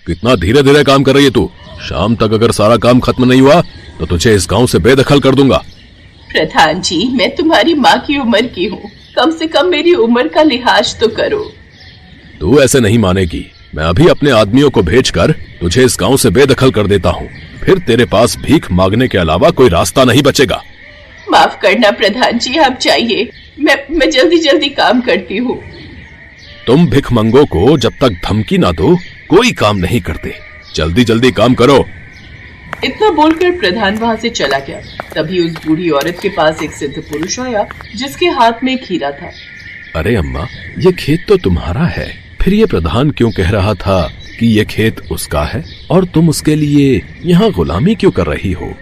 कितना धीरे धीरे काम कर रही है तू। शाम तक अगर सारा काम खत्म नहीं हुआ तो तुझे इस गांव से बेदखल कर दूंगा। प्रधान जी, मैं तुम्हारी माँ की उम्र की हूँ, कम से कम मेरी उम्र का लिहाज तो करो। तू ऐसे नहीं मानेगी। मैं अभी अपने आदमियों को भेजकर तुझे इस गांव से बेदखल कर देता हूँ, फिर तेरे पास भीख मांगने के अलावा कोई रास्ता नहीं बचेगा। माफ करना प्रधान जी, आप जाइए, मैं जल्दी जल्दी काम करती हूँ। तुम भिखमंगों को जब तक धमकी ना दो कोई काम नहीं करते। जल्दी जल्दी काम करो। इतना बोलकर प्रधान वहाँ से चला गया। तभी उस बूढ़ी औरत के पास एक सिद्ध पुरुष आया जिसके हाथ में एक हीरा था। अरे अम्मा, ये खेत तो तुम्हारा है, फिर ये प्रधान क्यों कह रहा था कि ये खेत उसका है और तुम उसके लिए यहाँ गुलामी क्यों कर रही हो?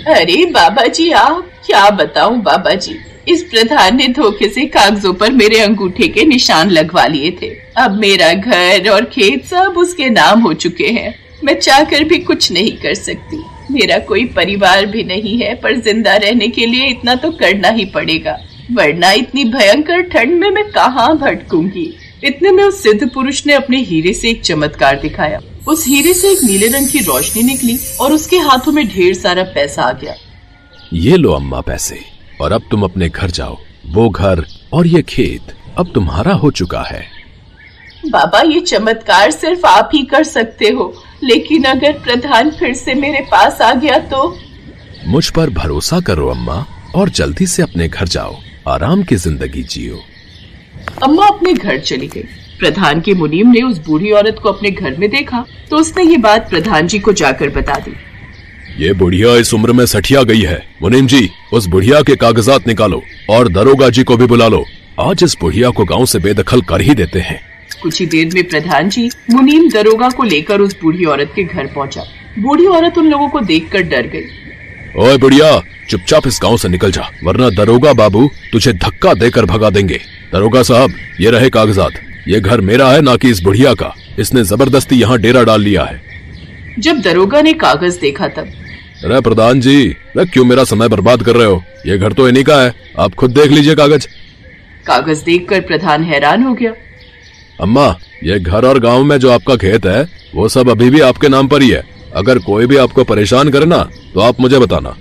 अरे बाबा जी, आप क्या बताऊं बाबा जी, इस प्रधान ने धोखे से कागजों पर मेरे अंगूठे के निशान लगवा लिए थे। अब मेरा घर और खेत सब उसके नाम हो चुके हैं। मैं चाहकर भी कुछ नहीं कर सकती। मेरा कोई परिवार भी नहीं है, पर जिंदा रहने के लिए इतना तो करना ही पड़ेगा, वरना इतनी भयंकर ठंड में मैं कहाँ भटकूंगी। इतने में उस सिद्ध पुरुष ने अपने हीरे से एक चमत्कार दिखाया। उस हीरे से एक नीले रंग की रोशनी निकली और उसके हाथों में ढेर सारा पैसा आ गया। ये लो अम्मा पैसे, और अब तुम अपने घर जाओ। वो घर और ये खेत अब तुम्हारा हो चुका है। बाबा, ये चमत्कार सिर्फ आप ही कर सकते हो, लेकिन अगर प्रधान फिर से मेरे पास आ गया तो? मुझ पर भरोसा करो अम्मा, और जल्दी से अपने घर जाओ, आराम की जिंदगी जियो। अम्मा अपने घर चली गई। प्रधान के मुनीम ने उस बूढ़ी औरत को अपने घर में देखा तो उसने ये बात प्रधान जी को जाकर बता दी। ये बुढ़िया इस उम्र में सठिया गई है। मुनीम जी, उस बुढ़िया के कागजात निकालो और दरोगा जी को भी बुला लो। आज इस बुढ़िया को गांव से बेदखल कर ही देते हैं। कुछ ही देर में प्रधान जी मुनीम दरोगा को लेकर उस बूढ़ी औरत के घर पहुंचा। बूढ़ी औरत उन लोगों को देखकर डर गई। ओए बुढ़िया, चुपचाप इस गांव से निकल जा, वरना दरोगा बाबू तुझे धक्का देकर भगा देंगे। दरोगा साहब, ये रहे कागजात। ये घर मेरा है, ना कि इस बुढ़िया का। इसने जबरदस्ती यहाँ डेरा डाल लिया है। जब दरोगा ने कागज देखा तब, अरे प्रधान जी, क्यों मेरा समय बर्बाद कर रहे हो? ये घर तो इन्हीं का है, आप खुद देख लीजिए कागज। कागज देखकर प्रधान हैरान हो गया। अम्मा, ये घर और गांव में जो आपका खेत है वो सब अभी भी आपके नाम पर ही है। अगर कोई भी आपको परेशान करे ना तो आप मुझे बताना।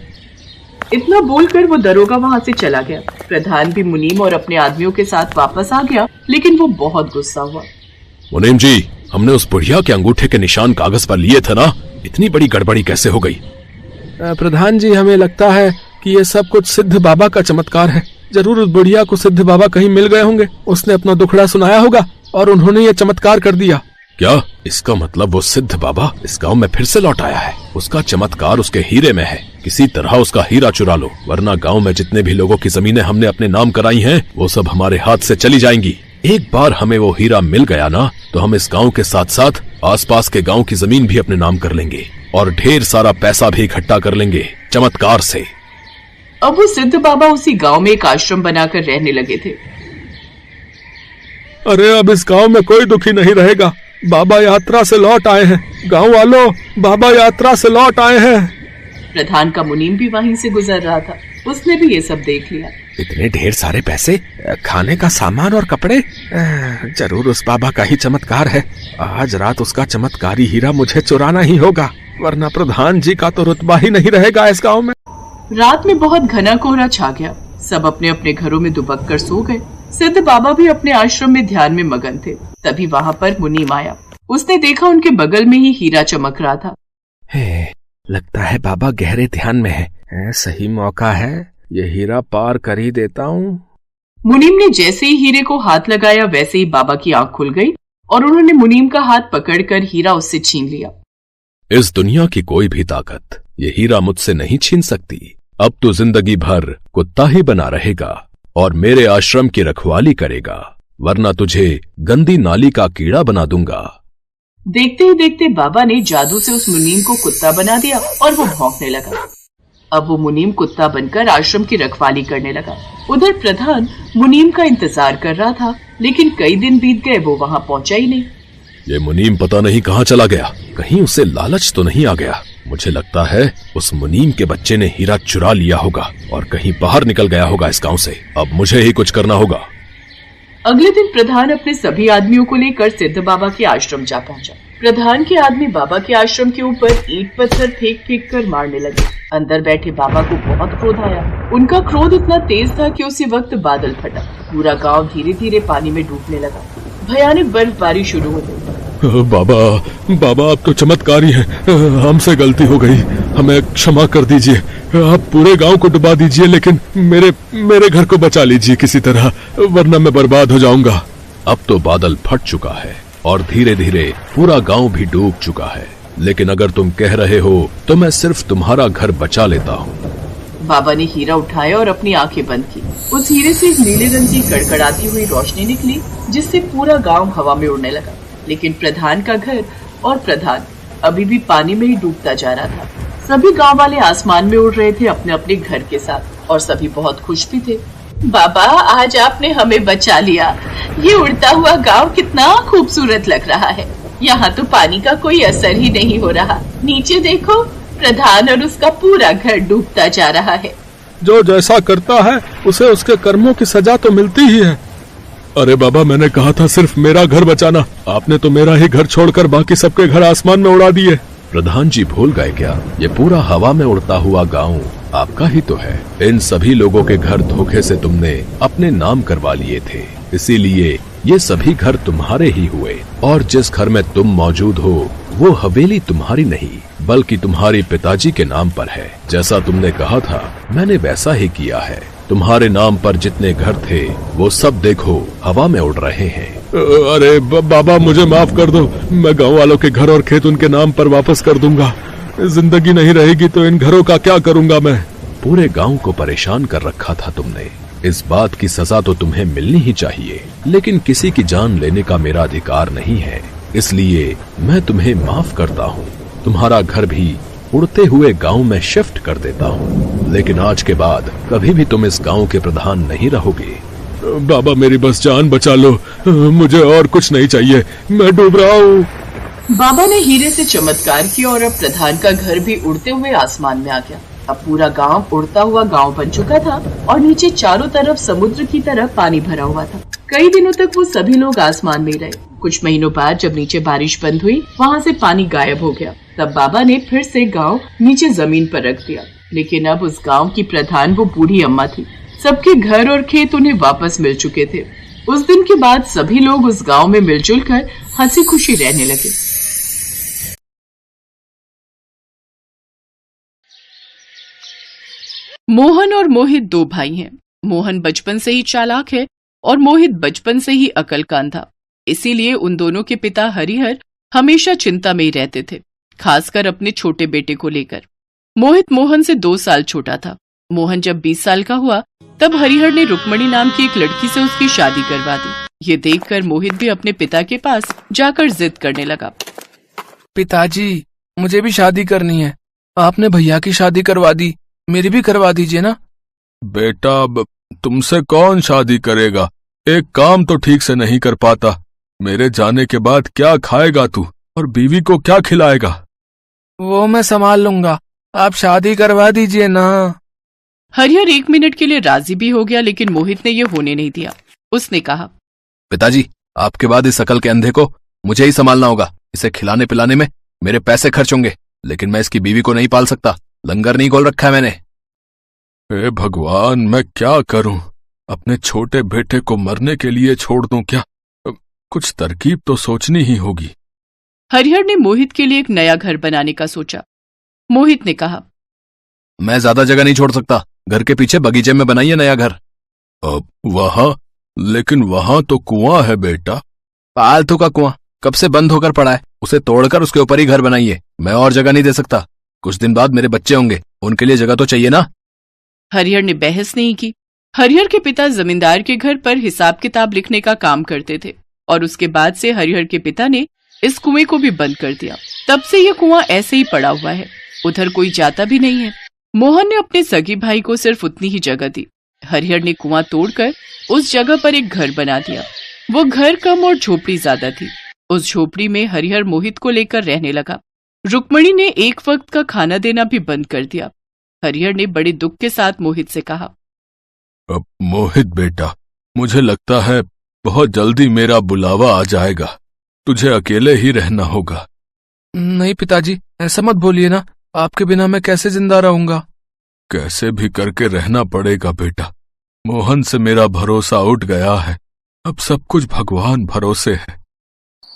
इतना बोलकर वो दरोगा वहाँ से चला गया। प्रधान भी मुनीम और अपने आदमियों के साथ वापस आ गया, लेकिन वो बहुत गुस्सा हुआ। मुनीम जी, हमने उस बुढ़िया के अंगूठे के निशान कागज पर लिए थे ना, इतनी बड़ी गड़बड़ी कैसे हो गई? प्रधान जी, हमें लगता है कि ये सब कुछ सिद्ध बाबा का चमत्कार है। जरूर उस बुढ़िया को सिद्ध बाबा कहीं मिल गए होंगे, उसने अपना दुखड़ा सुनाया होगा और उन्होंने ये चमत्कार कर दिया। क्या? इसका मतलब वो सिद्ध बाबा इस गांव में फिर से लौट आया है। उसका चमत्कार उसके हीरे में है। किसी तरह उसका हीरा चुरा लो, वरना गांव में जितने भी लोगों की जमीनें हमने अपने नाम कराई हैं वो सब हमारे हाथ से चली जाएंगी। एक बार हमें वो हीरा मिल गया ना तो हम इस गांव के साथ साथ आसपास के गांव की जमीन भी अपने नाम कर लेंगे और ढेर सारा पैसा भी इकट्ठा कर लेंगे चमत्कार से। अब वो सिद्ध बाबा उसी गांव में एक आश्रम बनाकर रहने लगे थे। अरे अब इस गांव में कोई दुखी नहीं रहेगा। बाबा यात्रा से लौट आए हैं। गांव वालों, बाबा यात्रा से लौट आए हैं। प्रधान का मुनीम भी वहीं से गुजर रहा था, उसने भी ये सब देख लिया। इतने ढेर सारे पैसे, खाने का सामान और कपड़े, जरूर उस बाबा का ही चमत्कार है। आज रात उसका चमत्कारी हीरा मुझे चुराना ही होगा, वरना प्रधान जी का तो रुतबा ही नहीं रहेगा इस गांव में। रात में बहुत घना कोहरा छा गया। सब अपने अपने घरों में दुबक कर सो गए। सिद्ध बाबा भी अपने आश्रम में ध्यान में मगन थे। तभी वहाँ पर मुनीम आया। उसने देखा उनके बगल में ही हीरा चमक रहा था। लगता है बाबा गहरे ध्यान में है। सही मौका है, ये हीरा पार कर ही देता हूँ। मुनीम ने जैसे ही हीरे को हाथ लगाया वैसे ही बाबा की आंख खुल गई और उन्होंने मुनीम का हाथ पकड़कर हीरा उससे छीन लिया। इस दुनिया की कोई भी ताकत ये हीरा मुझसे नहीं छीन सकती। अब तो जिंदगी भर कुत्ता ही बना रहेगा और मेरे आश्रम की रखवाली करेगा, वरना तुझे गंदी नाली का कीड़ा बना दूंगा। देखते ही देखते बाबा ने जादू से उस मुनीम को कुत्ता बना दिया और वो भौंकने लगा। अब वो मुनीम कुत्ता बनकर आश्रम की रखवाली करने लगा। उधर प्रधान मुनीम का इंतजार कर रहा था, लेकिन कई दिन बीत गए, वो वहाँ पहुँचा ही नहीं। ये मुनीम पता नहीं कहाँ चला गया। कहीं उसे लालच तो नहीं आ गया। मुझे लगता है उस मुनीम के बच्चे ने हीरा चुरा लिया होगा और कहीं बाहर निकल गया होगा इस गांव से। अब मुझे ही कुछ करना होगा। अगले दिन प्रधान अपने सभी आदमियों को लेकर सिद्ध बाबा के आश्रम जा पहुंचा। प्रधान के आदमी बाबा के आश्रम के ऊपर ईंट पत्थर फेंक फेंक कर मारने लगे। अंदर बैठे बाबा को बहुत क्रोध आया। उनका क्रोध इतना तेज था कि उसी वक्त बादल फटा। पूरा गांव धीरे धीरे पानी में डूबने लगा। भयानक बर्फबारी शुरू हो गई। बाबा बाबा, आप तो चमत्कारी हैं। हमसे गलती हो गई, हमें क्षमा कर दीजिए। आप पूरे गांव को डुबा दीजिए, लेकिन मेरे घर को बचा लीजिए किसी तरह, वरना मैं बर्बाद हो जाऊंगा। अब तो बादल फट चुका है और धीरे धीरे पूरा गांव भी डूब चुका है, लेकिन अगर तुम कह रहे हो तो मैं सिर्फ तुम्हारा घर बचा लेता हूँ। बाबा ने हीरा उठाया और अपनी आंखें बंद की। उस हीरे से एक नीले रंग की कड़कड़ाती हुई रोशनी निकली, जिससे पूरा गांव हवा में उड़ने लगा। लेकिन प्रधान का घर और प्रधान अभी भी पानी में ही डूबता जा रहा था। सभी गांव वाले आसमान में उड़ रहे थे अपने अपने घर के साथ, और सभी बहुत खुश भी थे। बाबा, आज आपने हमें बचा लिया। ये उड़ता हुआ गांव कितना खूबसूरत लग रहा है। यहाँ तो पानी का कोई असर ही नहीं हो रहा। नीचे देखो, प्रधान और उसका पूरा घर डूबता जा रहा है। जो जैसा करता है उसे उसके कर्मों की सजा तो मिलती ही है। अरे बाबा, मैंने कहा था सिर्फ मेरा घर बचाना, आपने तो मेरा ही घर छोड़कर बाकी सबके घर आसमान में उड़ा दिए। प्रधान जी भूल गए क्या? ये पूरा हवा में उड़ता हुआ गांव आपका ही तो है। इन सभी लोगों के घर धोखे से तुमने अपने नाम करवा लिए थे, इसीलिए ये सभी घर तुम्हारे ही हुए। और जिस घर में तुम मौजूद हो वो हवेली तुम्हारी नहीं, बल्कि तुम्हारे पिताजी के नाम पर है। जैसा तुमने कहा था मैंने वैसा ही किया है। तुम्हारे नाम पर जितने घर थे वो सब देखो हवा में उड़ रहे हैं। अरे बाबा, मुझे माफ कर दो। मैं गांव वालों के घर और खेत उनके नाम पर वापस कर दूंगा। जिंदगी नहीं रहेगी तो इन घरों का क्या करूंगा मैं? पूरे गांव को परेशान कर रखा था तुमने। इस बात की सजा तो तुम्हें मिलनी ही चाहिए, लेकिन किसी की जान लेने का मेरा अधिकार नहीं है, इसलिए मैं तुम्हें माफ करता हूँ। तुम्हारा घर भी उड़ते हुए गांव में शिफ्ट कर देता हूँ, लेकिन आज के बाद कभी भी तुम इस गांव के प्रधान नहीं रहोगे। बाबा, मेरी बस जान बचा लो, मुझे और कुछ नहीं चाहिए, मैं डूब रहा हूँ। बाबा ने हीरे से चमत्कार किया और अब प्रधान का घर भी उड़ते हुए आसमान में आ गया। अब पूरा गांव उड़ता हुआ गांव बन चुका था और नीचे चारों तरफ समुद्र की तरह पानी भरा हुआ था। कई दिनों तक वो सभी लोग आसमान में रहे। कुछ महीनों बाद जब नीचे बारिश बंद हुई, वहाँ से पानी गायब हो गया। तब बाबा ने फिर से गांव नीचे जमीन पर रख दिया, लेकिन अब उस गांव की प्रधान वो बूढ़ी अम्मा थी। सबके घर और खेत उन्हें वापस मिल चुके थे। उस दिन के बाद सभी लोग उस गांव में मिलजुल कर हंसी खुशी रहने लगे। मोहन और मोहित दो भाई हैं। मोहन बचपन से ही चालाक है और मोहित बचपन से ही अकलकान था। इसीलिए उन दोनों के पिता हरिहर हमेशा चिंता में ही रहते थे, खासकर अपने छोटे बेटे को लेकर। मोहित मोहन से 2 साल छोटा था। मोहन जब 20 साल का हुआ तब हरिहर ने रुक्मणी नाम की एक लड़की से उसकी शादी करवा दी। ये देखकर मोहित भी अपने पिता के पास जाकर जिद करने लगा। पिताजी, मुझे भी शादी करनी है। आपने भैया की शादी करवा दी, मेरी भी करवा दीजिए ना। बेटा, तुमसे कौन शादी करेगा? एक काम तो ठीक से नहीं कर पाता। मेरे जाने के बाद क्या खाएगा तू और बीवी को क्या खिलाएगा? वो मैं संभाल लूंगा, आप शादी करवा दीजिए ना। हरिहर 1 मिनट के लिए राजी भी हो गया, लेकिन मोहित ने ये होने नहीं दिया। उसने कहा, पिताजी, आपके बाद इस अकल के अंधे को मुझे ही संभालना होगा। इसे खिलाने पिलाने में मेरे पैसे खर्च होंगे, लेकिन मैं इसकी बीवी को नहीं पाल सकता। लंगर नहीं खोल रखा है मैंने। हे भगवान, मैं क्या करूं? अपने छोटे बेटे को मरने के लिए छोड़ दूं क्या? कुछ तरकीब तो सोचनी ही होगी। हरिहर ने मोहित के लिए एक नया घर बनाने का सोचा। मोहित ने कहा, मैं ज्यादा जगह नहीं छोड़ सकता। घर के पीछे बगीचे में बनाइए नया घर। अब वहां? लेकिन वहां तो कुआं है बेटा। फालतू का कुआं कब से बंद होकर पड़ा है, उसे तोड़कर उसके ऊपर ही घर बनाइए। मैं और जगह नहीं दे सकता। कुछ दिन बाद मेरे बच्चे होंगे, उनके लिए जगह तो चाहिए ना। हरिहर ने बहस नहीं की। हरिहर के पिता जमींदार के घर पर हिसाब किताब लिखने का काम करते थे और उसके बाद से हरिहर के पिता ने इस कुएं को भी बंद कर दिया। तब से ये कुआं ऐसे ही पड़ा हुआ है, उधर कोई जाता भी नहीं है। मोहन ने अपने सगी भाई को सिर्फ उतनी ही जगह दी। हरिहर ने कुआं तोड़कर उस जगह पर एक घर बना दिया। वो घर कम और झोपड़ी ज्यादा थी। उस झोपड़ी में हरिहर मोहित को लेकर रहने लगा। रुक्मणी ने एक वक्त का खाना देना भी बंद कर दिया। हरिहर ने बड़े दुख के साथ मोहित से कहा, अब मोहित बेटा, मुझे लगता है बहुत जल्दी मेरा बुलावा आ जाएगा, तुझे अकेले ही रहना होगा। नहीं पिताजी, ऐसा मत बोलिए ना, आपके बिना मैं कैसे जिंदा रहूंगा। कैसे भी करके रहना पड़ेगा बेटा, मोहन से मेरा भरोसा उठ गया है, अब सब कुछ भगवान भरोसे है।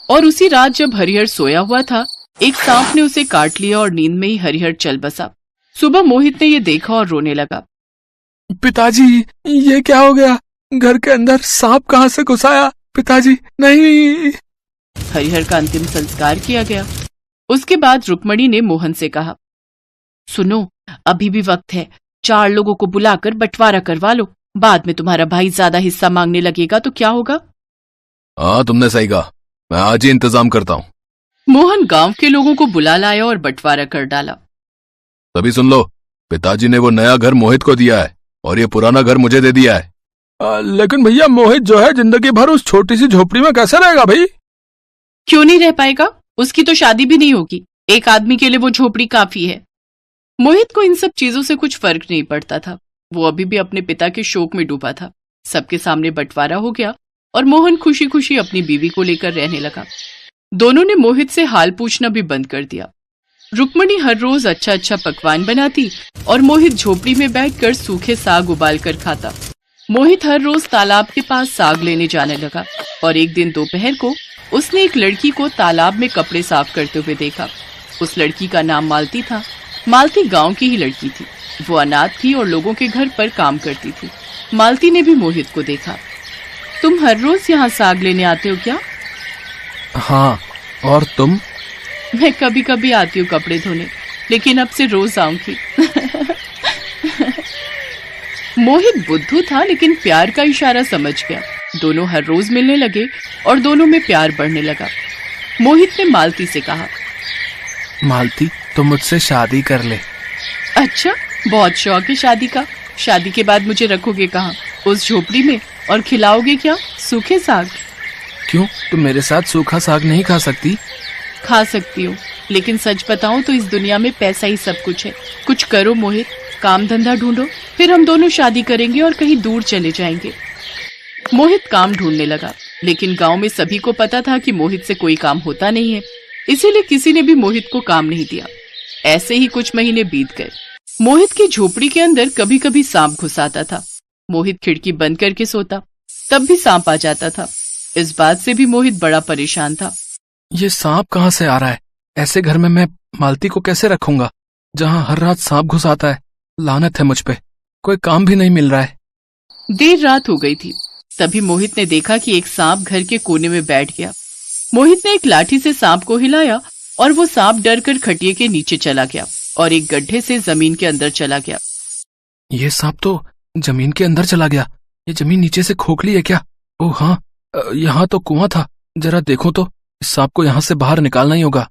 और उसी रात जब हरिहर सोया हुआ था, एक सांप ने उसे काट लिया और नींद में ही हरिहर चल बसा। सुबह मोहित ने ये देखा और रोने लगा। पिताजी, ये क्या हो गया? घर के अंदर सांप कहाँ से घुस आया? पिताजी नहीं। हरिहर का अंतिम संस्कार किया गया। उसके बाद रुक्मणी ने मोहन से कहा, सुनो, अभी भी वक्त है, 4 लोगों को बुलाकर बंटवारा करवा लो, बाद में तुम्हारा भाई ज्यादा हिस्सा मांगने लगेगा तो क्या होगा? हाँ, तुमने सही कहा, मैं आज ही इंतजाम करता हूँ। मोहन गांव के लोगों को बुला लाया और बंटवारा कर डाला। तभी सुन लो, पिताजी ने वो नया घर मोहित को दिया है और ये पुराना घर मुझे दे दिया है। लेकिन भैया, मोहित जो है जिंदगी भर उस छोटी सी झोपड़ी में कैसे रहेगा भाई? क्यों नहीं रह पाएगा? उसकी तो शादी भी नहीं होगी, एक आदमी के लिए वो झोपड़ी काफी है। मोहित को इन सब चीजों से कुछ फर्क नहीं पड़ता था, वो अभी भी अपने पिता के शोक में डूबा था। सबके सामने बंटवारा हो गया और मोहन खुशी खुशी अपनी बीवी को लेकर रहने लगा। दोनों ने मोहित से हाल पूछना भी बंद कर दिया। रुक्मणी हर रोज अच्छा अच्छा पकवान बनाती और मोहित झोपड़ी में बैठकर सूखे साग उबाल कर खाता। मोहित हर रोज तालाब के पास साग लेने जाने लगा और एक दिन दोपहर को उसने एक लड़की को तालाब में कपड़े साफ करते हुए देखा। उस लड़की का नाम मालती था। मालती गांव की ही लड़की थी। वो अनाथ थी और लोगों के घर पर काम करती थी। मालती ने भी मोहित को देखा। तुम हर रोज यहाँ साग लेने आते हो क्या? हाँ, और तुम? मैं कभी कभी आती हूँ कपड़े धोने, लेकिन अब से रोज आऊंगी। मोहित बुद्धू था, लेकिन प्यार का इशारा समझ गया। दोनों हर रोज मिलने लगे और दोनों में प्यार बढ़ने लगा। मोहित ने मालती से कहा, मालती, तुम मुझसे शादी कर ले। अच्छा, बहुत शौक है शादी का। शादी के बाद मुझे रखोगे कहाँ? उस झोपड़ी में? और खिलाओगे क्या? सूखे साग? क्यों, तुम मेरे साथ सूखा साग नहीं खा सकती? खा सकती हूँ, लेकिन सच बताऊं तो इस दुनिया में पैसा ही सब कुछ है। कुछ करो मोहित, काम धंधा ढूंढो, फिर हम दोनों शादी करेंगे और कहीं दूर चले जाएंगे। मोहित काम ढूंढने लगा, लेकिन गांव में सभी को पता था कि मोहित से कोई काम होता नहीं है, इसीलिए किसी ने भी मोहित को काम नहीं दिया। ऐसे ही कुछ महीने बीत गए। मोहित की झोपड़ी के अंदर कभी कभी सांप घुस आता था। मोहित खिड़की बंद करके सोता, तब भी सांप आ जाता था। इस बात से भी मोहित बड़ा परेशान था। ये सांप कहाँ से आ रहा है? ऐसे घर में मैं मालती को कैसे रखूंगा जहाँ हर रात सांप घुस आता है? लानत है मुझ पे, कोई काम भी नहीं मिल रहा है। देर रात हो गई थी। तभी मोहित ने देखा कि एक सांप घर के कोने में बैठ गया। मोहित ने एक लाठी से सांप को हिलाया और वो सांप डरकर खटिये के नीचे चला गया और एक गड्ढे से जमीन के अंदर चला गया। ये सांप तो जमीन के अंदर चला गया। ये जमीन नीचे से खोखली है क्या? ओह हाँ, यहाँ तो कुआं था, जरा देखो तो, इस सांप को यहाँ से बाहर निकालना ही होगा।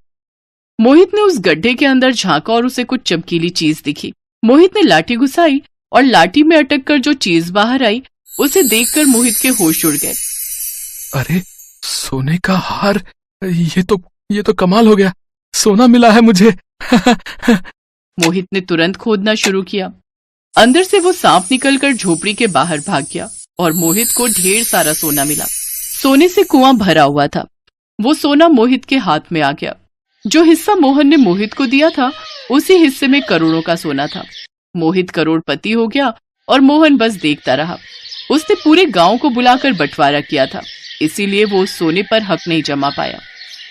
मोहित ने उस गड्ढे के अंदर झांका और उसे कुछ चमकीली चीज दिखी। मोहित ने लाठी घुसाई और लाठी में अटक कर जो चीज बाहर आई उसे देखकर मोहित के होश उड़ गए। अरे, सोने का हार! ये तो कमाल हो गया, सोना मिला है मुझे। मोहित ने तुरंत खोदना शुरू किया। अंदर से वो सांप निकलकर झोपड़ी के बाहर भाग गया और मोहित को ढेर सारा सोना मिला। सोने से कुआं भरा हुआ था। वो सोना मोहित के हाथ में आ गया। जो हिस्सा मोहन ने मोहित को दिया था, उसी हिस्से में करोड़ों का सोना था। मोहित करोड़पति हो गया और मोहन बस देखता रहा। उसने पूरे गांव को बुलाकर बंटवारा किया था, इसीलिए वो उस सोने पर हक नहीं जमा पाया।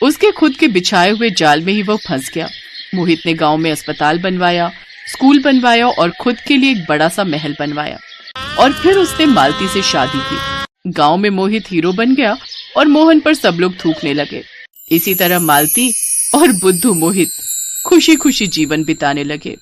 उसके खुद के बिछाए हुए जाल में ही वो फंस गया। मोहित ने गांव में अस्पताल बनवाया, स्कूल बनवाया और खुद के लिए एक बड़ा सा महल बनवाया। और फिर उसने मालती से शादी की। गांव में मोहित हीरो बन गया और मोहन पर सब लोग थूकने लगे। इसी तरह मालती और बुद्धू मोहित खुशी खुशी जीवन बिताने लगे।